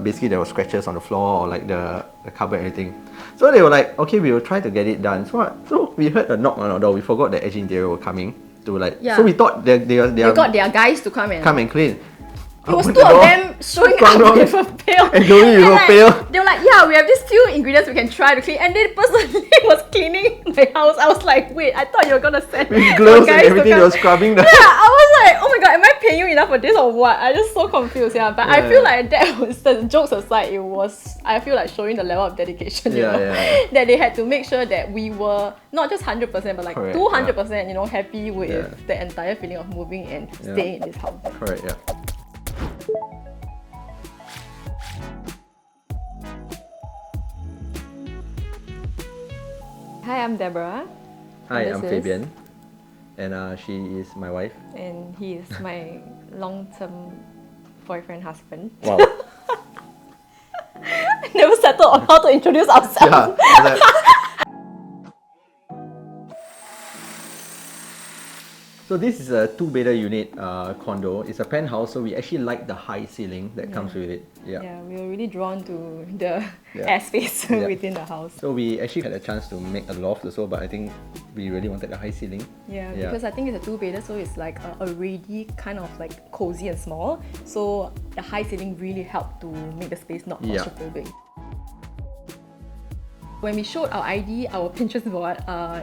basically there were scratches on the floor or like the cupboard and everything. So they were like, okay, we will try to get it done. So we heard a knock on our door. We forgot that Edge Interior were coming to like. Yeah. So we thought they got their guys to come and clean. It was two of them showing up with a pail. And going with a pail. They were like, yeah, we have these few ingredients we can try to clean. And they personally was cleaning my house. I was like, wait, I thought you were going to send with gloves and everything, they were scrubbing the... Yeah, I was like, oh my god, am I paying you enough for this or what? I just so confused, yeah. But I feel like that was, the jokes aside, it was, I feel like showing the level of dedication, you know, that they had to make sure that we were not just 100%, but like 200%, you know, happy with the entire feeling of moving and staying in this house. Correct, yeah. Hi, I'm Deborah. Hi, I'm Fabian. And she is my wife. And he is my long-term boyfriend, husband. Wow. Never settled on how to introduce ourselves. Yeah. So this is a two-bedder unit condo. It's a penthouse, so we actually like the high ceiling that comes with it. Yeah, we were really drawn to the airspace within the house. So we actually had a chance to make a loft also, but I think we really wanted a high ceiling. Yeah, because I think it's a two-bedder, so it's like already kind of like cozy and small. So the high ceiling really helped to make the space not claustrophobic. When we showed our ID, our Pinterest board,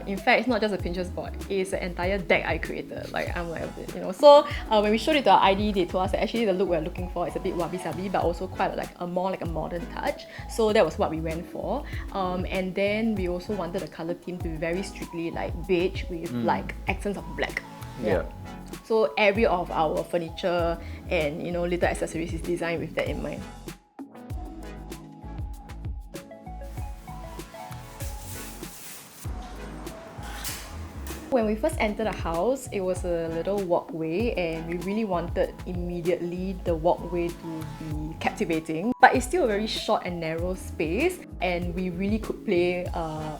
in fact, it's not just a Pinterest board, it's an entire deck I created. Like, I'm like, you know. So when we showed it to our ID, they told us that actually the look we're looking for is a bit Wabi-Sabi, but also quite like a more like a modern touch. So that was what we went for. And then we also wanted the color theme to be very strictly like beige with like accents of black. Yeah. So every of our furniture and, you know, little accessories is designed with that in mind. When we first entered the house, it was a little walkway and we really wanted immediately the walkway to be captivating. But it's still a very short and narrow space and we really could play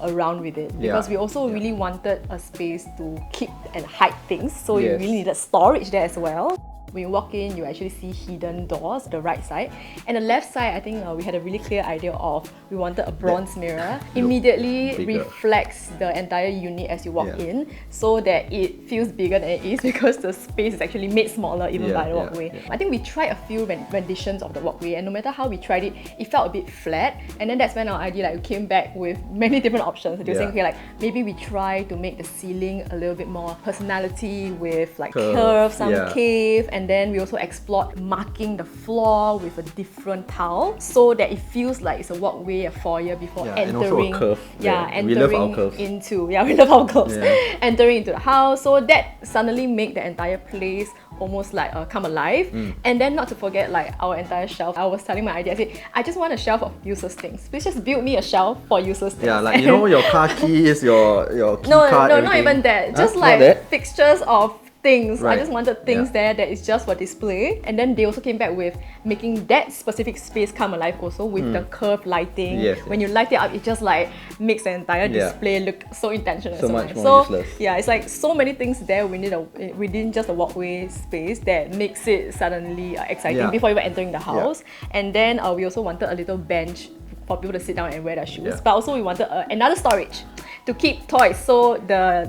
around with it because we also really wanted a space to keep and hide things. So you really needed storage there as well. When you walk in, you actually see hidden doors, the right side. And the left side, I think we had a really clear idea of we wanted a bronze mirror. Immediately reflects the entire unit as you walk in so that it feels bigger than it is because the space is actually made smaller even by the walkway. I think we tried a few renditions of the walkway and no matter how we tried it, it felt a bit flat. And then that's when our idea like came back with many different options. They were saying, okay, like maybe we try to make the ceiling a little bit more personality with like curves, some cave, and then we also explored marking the floor with a different tile so that it feels like it's a walkway, a foyer before entering. And also a curve. Entering we love our curves. We love our curves. Entering into the house. So that suddenly made the entire place almost like come alive. And then not to forget like our entire shelf. I was telling my idea, I said, I just want a shelf of useless things. Please just build me a shelf for useless things. Yeah, like you know your car keys, your key card, No, not even that. Just like fixtures of things. I just wanted things there that is just for display. And then they also came back with making that specific space come alive also with the curved lighting. When you light it up, it just like makes the entire display look so intentional. So much more useless. Yeah, it's like so many things there within just a walkway space that makes it suddenly exciting before even entering the house. And then we also wanted a little bench for people to sit down and wear their shoes. But also we wanted another storage to keep toys, so the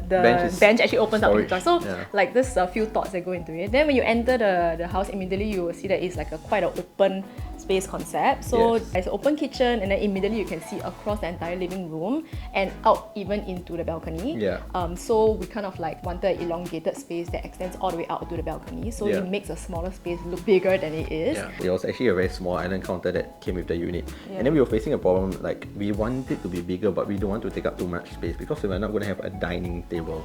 bench actually opens up into toys. So like there's a few thoughts that go into it. Then when you enter the house, immediately you will see that it's like quite an open space concept. So there's an open kitchen and then immediately you can see across the entire living room and out even into the balcony. So we kind of like wanted an elongated space that extends all the way out to the balcony. So it makes a smaller space look bigger than it is. It was actually a very small island counter that came with the unit. And then we were facing a problem like we want it to be bigger but we don't want to take up too much space because we were not going to have a dining table.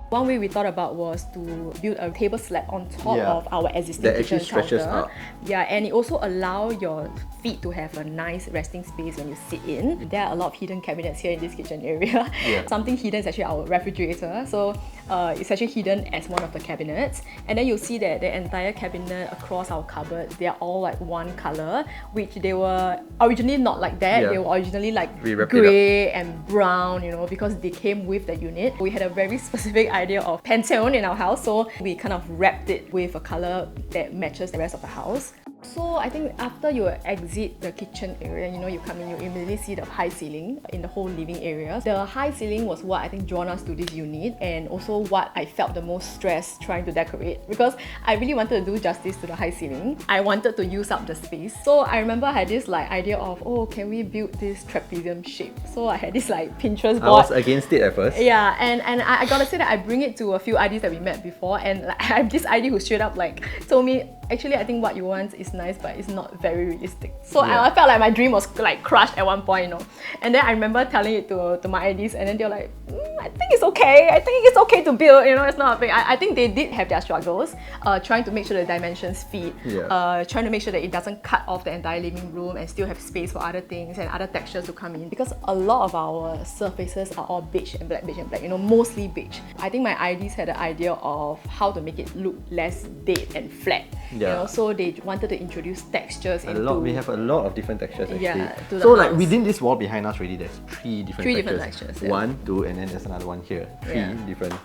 One way we thought about was to build a table slab on top of our existing kitchen stretches counter. up. And it also allows your feet to have a nice resting space when you sit in. There are a lot of hidden cabinets here in this kitchen area. Something hidden is actually our refrigerator. So it's actually hidden as one of the cabinets. And then you'll see that the entire cabinet across our cupboards, they are all like one color, which they were originally not like that. They were originally like grey and brown, you know, because they came with the unit. We had a very specific idea of Pantone in our house, so we kind of wrapped it with a color that matches the rest of the house. So I think after you exit the kitchen area, you come in, you immediately see the high ceiling in the whole living area. The high ceiling was what I think drawn us to this unit, and also what I felt the most stress trying to decorate, because I really wanted to do justice to the high ceiling. I wanted to use up the space. So I remember I had this idea of, oh, can we build this trapezium shape? So I had this Pinterest board. I was against it at first. Yeah, and I gotta say that I bring it to a few IDs that we met before, and I have this ID who straight up told me, actually, I think what you want is nice, but it's not very realistic. So I felt like my dream was crushed at one point, And then I remember telling it to my IDs, and then they're like, I think it's okay. I think it's okay to build. It's not a big. I think they did have their struggles, trying to make sure the dimensions fit, trying to make sure that it doesn't cut off the entire living room and still have space for other things and other textures to come in. Because a lot of our surfaces are all beige and black, mostly beige. I think my IDs had an idea of how to make it look less dead and flat. So they wanted to introduce textures We have a lot of different textures actually. To the so house. within this wall behind us already, there's three different textures. 1, 2, and then there's another one here. Three different,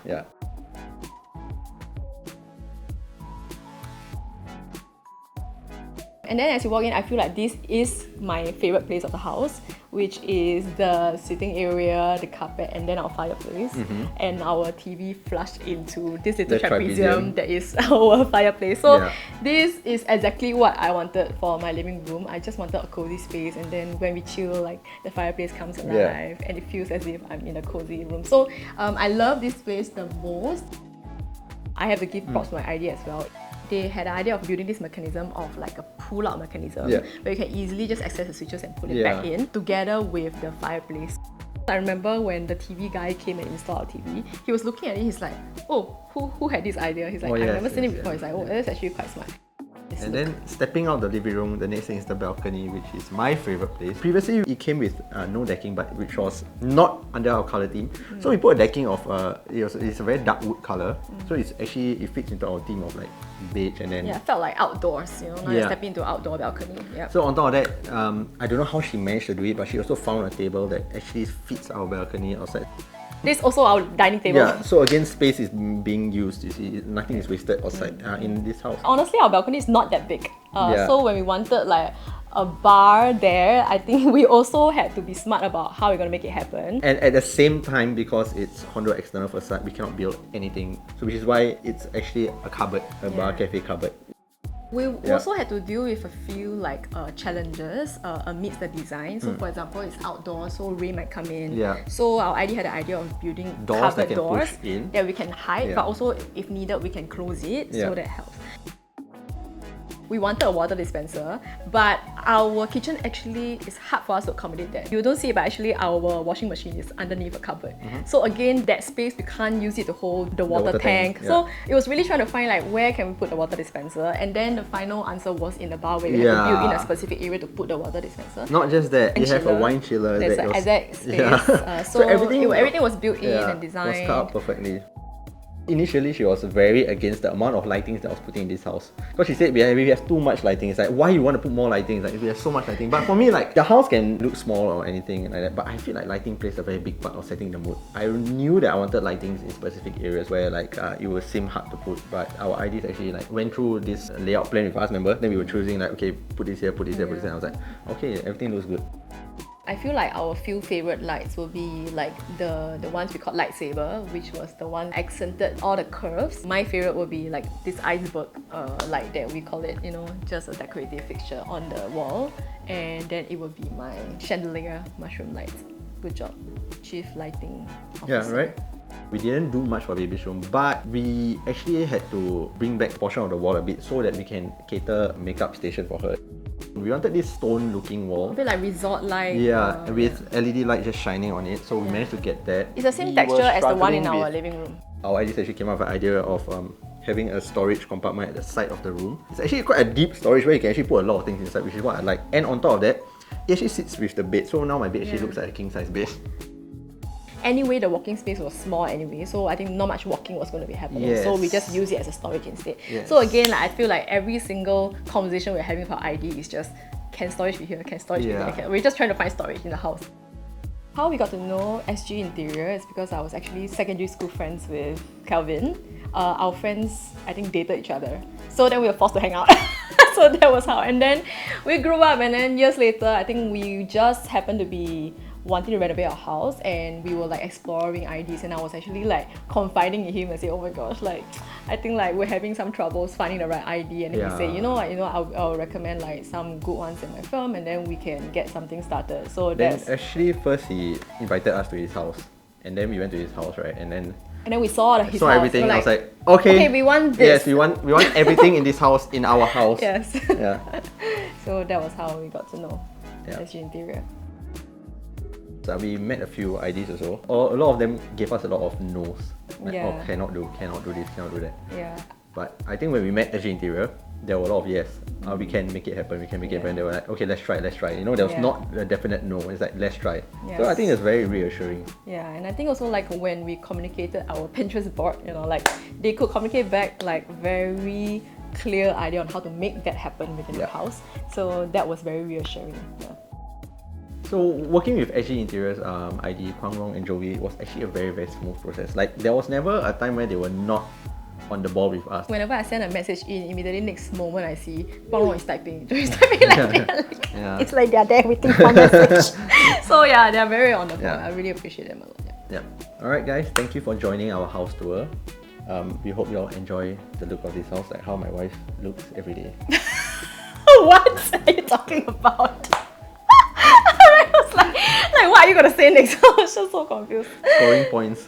And then as you walk in, I feel like this is my favorite place of the house, which is the sitting area, the carpet, and then our fireplace. And our TV flushed into this little trapezium that is our fireplace. So this is exactly what I wanted for my living room. I just wanted a cozy space, and then when we chill, the fireplace comes alive and it feels as if I'm in a cozy room. So I love this place the most. I have to give props to my idea as well. They had an idea of building this mechanism of a pull-out mechanism where you can easily just access the switches and put it back in together with the fireplace. I remember when the TV guy came and installed our TV, he was looking at it, he's like, oh, who had this idea? He's like, I've never seen it before. He's like, oh, that's actually quite smart. And then stepping out the living room, the next thing is the balcony, which is my favorite place. Previously, it came with no decking, but which was not under our color theme. So we put a decking of it's a very dark wood color. So it fits into our theme of beige, and then it felt like outdoors. Now you're stepping into an outdoor balcony. So on top of that, I don't know how she managed to do it, but she also found a table that actually fits our balcony outside. This is also our dining table. Yeah, so again, space is being used. You see, nothing is wasted outside in this house. Honestly, our balcony is not that big. So when we wanted a bar there, I think we also had to be smart about how we're going to make it happen. And at the same time, because it's Condo external facade, we cannot build anything. So which is why it's actually a cupboard, a bar cafe cupboard. We also had to deal with a few challenges amidst the design. So for example, it's outdoors, so rain might come in. So our ID had the idea of building cupboard doors that we can hide, but also if needed, we can close it, so that helps. We wanted a water dispenser, but our kitchen actually is hard for us to accommodate that. You don't see it, but actually our washing machine is underneath a cupboard. So again, that space, we can't use it to hold the water tank. So it was really trying to find where can we put the water dispenser, and then the final answer was in the bar where we had to build in a specific area to put the water dispenser. Not just that, you have a wine chiller. There's an exact space. So everything was built in and designed. Was cut out perfectly. Initially, she was very against the amount of lightings that I was putting in this house. Because she said we have too much lighting. It's why you want to put more lighting? We have so much lighting. But for me, the house can look small or anything like that. But I feel lighting plays a very big part of setting the mood. I knew that I wanted lightings in specific areas where it would seem hard to put. But our ideas actually went through this layout plan with us, remember? Then we were choosing okay, put this here, put this here, put this here. And I was like, okay, everything looks good. I feel our few favorite lights will be the ones we called lightsaber, which was the one accented all the curves. My favorite will be this iceberg light that we call it, just a decorative fixture on the wall. And then it will be my chandelier mushroom lights. Good job, chief lighting officer. Yeah, right? We didn't do much for baby's room, but we actually had to bring back a portion of the wall a bit so that we can cater a makeup station for her. We wanted this stone-looking wall. A bit resort light. Yeah, with LED light just shining on it. So we managed to get that. It's the same texture as the one in our living room. Our ideas actually came up with the idea of having a storage compartment at the side of the room. It's actually quite a deep storage where you can actually put a lot of things inside, which is what I like. And on top of that, it actually sits with the bed. So now my bed actually looks like a king-size bed. Anyway, the walking space was small anyway, so I think not much walking was going to be happening. So we just use it as a storage instead. So again, I feel every single conversation we're having with our ID is just, can storage be here? Can storage be here? We're just trying to find storage in the house. How we got to know SG Interior is because I was actually secondary school friends with Calvin. Our friends, I think, dated each other. So then we were forced to hang out. So that was how. And then we grew up, and then years later, I think we just happened to be wanting to renovate our house, and we were like exploring ideas, and I was actually like confiding in him and say, oh my gosh, like I think like we're having some troubles finding the right idea, and then he say, you know what, I'll recommend like some good ones in my firm, and then we can get something started. So Then that's actually first he invited us to his house, and then we went to his house, right? And then we saw his saw house. everything. We're I was like, okay, we want this. Yes, we want everything in this house in our house. Yes. Yeah. So that was how we got to know SG Interior. So we met a few IDs also. Or a lot of them gave us a lot of no's. Like, Yeah. oh, cannot do this, cannot do that. Yeah. But I think when we met SG Interior, there were a lot of yes. We can make it happen, we can make it happen. They were like, okay, let's try. You know, there was not a definite no. It's like, let's try. Yes. So I think it's very reassuring. Yeah, and I think also like when we communicated our Pinterest board, like they could communicate back like very clear idea on how to make that happen within the house. So that was very reassuring. Yeah. So working with SG Interiors ID, Kwang Rong and Joey was actually a very, very smooth process. Like there was never a time where they were not on the ball with us. Whenever I send a message in, immediately next moment I see Kwang Rong is typing, Joey is typing like that. It's like they're there waiting for message. So yeah, they're very on the ball. I really appreciate them a lot. Yeah. Alright guys, thank you for joining our house tour. We hope you all enjoy the look of this house, like how my wife looks every day. What are you talking about? I was like what are you gonna say next? I was just so confused. Scoring points.